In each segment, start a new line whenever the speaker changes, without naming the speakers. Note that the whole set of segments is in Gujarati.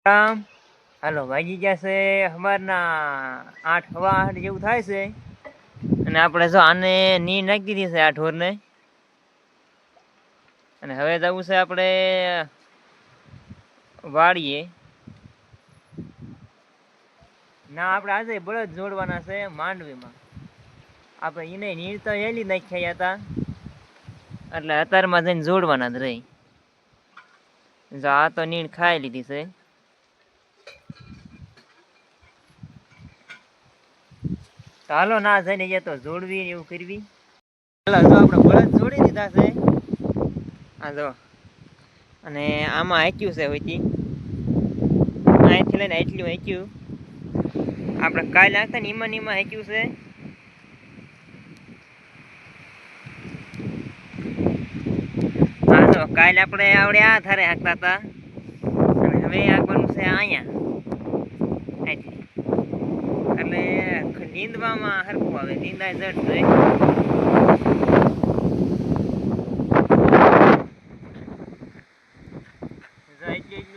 રામ હાલો વાગી ગયા છે સવારના 8 સવા 8 જેવું થાય છે અને આપણે જો આને ની નાખી દીધી છે આ ઢોરને અને હવે જવું છે આપણે વાડીએ ના આપણે આજે બળદ જોડવાના છે માંડવીમાં આપણે એને નીર તો હેલી નાખ્યા હતા એટલે અત્યારમાં જઈને જોડવાના જ રહી જો આ તો નીણ ખાઈ લીધી છે હાલો ના જઈને ગયા તો જોડવી એવું કરવી હાલો જો આપણે બળદ જોડી દીધા છે હા જો અને આમાં હાંક્યું છે હોઈતી અહીંથી લઈને એટલું હાંક્યું આપણે કાલે હાંકતા ને એમાં હાંક્યું છે હા જો કાલે આપણે આવડે આ થારે હાંકતા હતા અને હવે હાંકવાનું છે અહીંયા એટલે નીંદવામાં હરખું આવે નીંદાય જટ છે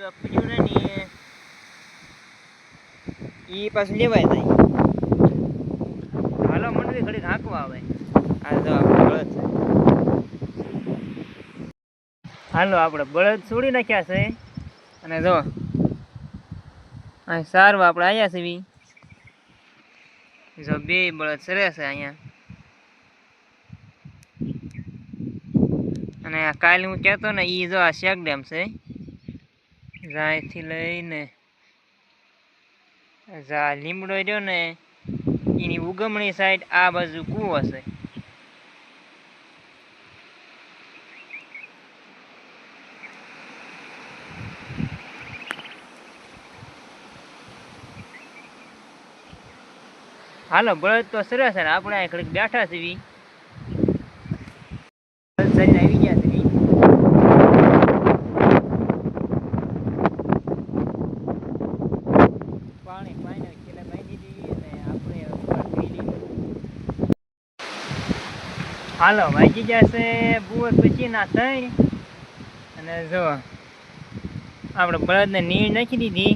એટલું ને ઈ પાછું લેવાય જાય હાલો મંડવી ઘડીક હાંકવા આવે આ જો આપણે બળદ છે હાલો આપણે બળદ છોડી નાખ્યા છે અને જો અહીં સારવા આપણે આવ્યા છીએ જો બે બળદ સરે છે અહીંયા અને કાલે હું કહેતો ને એ જો આ શેક ડેમ છે અહીંથી લઈને જા લીમડો રહ્યો ને એની ઉગમણી સાઈડ આ બાજુ કૂવો છે હાલો બળદ તો સરસ છે ને આપણે અહીં ઘડીક બેઠા છીએ શરીર આવી ગયા છે પાણી ખેલા બાંધી દીધી અને આપણે હાલો વાગી ગયા છે બુવર પછી ના થઈ અને જો આપણે બળદને નીર નાખી દીધી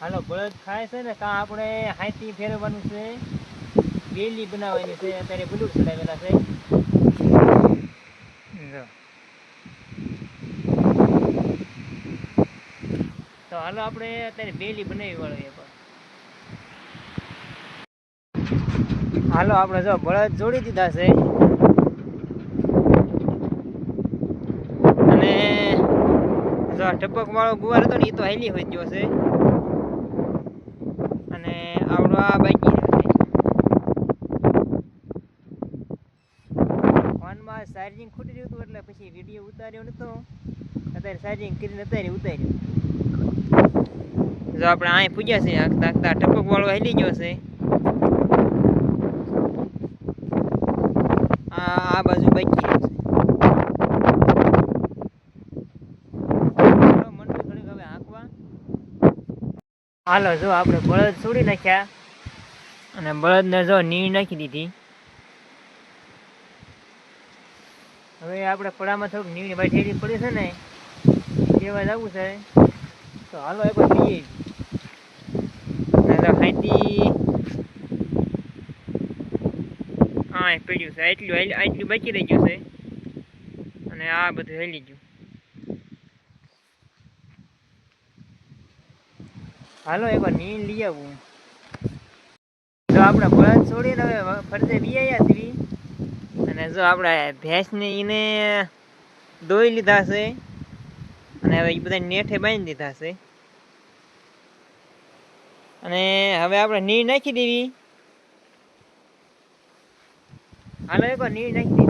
હાલો બળદ ખાય છે ને કાં આપણે હાથી ફેરવવાનું છે બેલી બનાવવાની છે અત્યારે બલુર ચડાવેલા છે જો તો હાલો આપણે અત્યારે બેલી બનાવી વાળો એક હાલો આપણે જો બળદ જોડી દીધા છે અને જો ટપક વાળો ગુવાર હતો ને એ તો હેલી હોય ગયો છે અને આવડો આ બાકી ફોનમાં ચાર્જિંગ ખૂટી રહ્યું હતું એટલે પછી વિડીયો ઉતાર્યો નતો અત્યારે ચાર્જિંગ કરીને અત્યારે ઉતાર્યું જો આપણે અહીં પૂજ્યા છે આખતા આખતા ટપક વાળો હેલી ગયો છે આ બાજુ બાકી રહ્યું છે મંડળ ઘડીક હવે હાંકવા હાલો જો આપણે બળદ છોડી નાખ્યા અને બળદને જો નીર નાખી દીધી હવે આપણે પડામાં થોડુંક નીર વાઢેલી પડી છે ને લેવા જવું છે તો હાલો એક વાર લઈએ હાથી હા પડ્યું છે આટલું બાકી રહી ગયું છે અને આ બધું હેલી ગયું હાલો એકવાર નીર લઈ આવું જો આપણે બળદ છોડીને હવે ફરતે વિયા છીએ અને જો આપણે ભેંસને એને દોઈ લીધા છે અને હવે એ બધા નેઠે બાંધી દીધા છે અને હવે આપણે નીર નાખી દેવી હાલો એકવાર નીર નાખી દીધી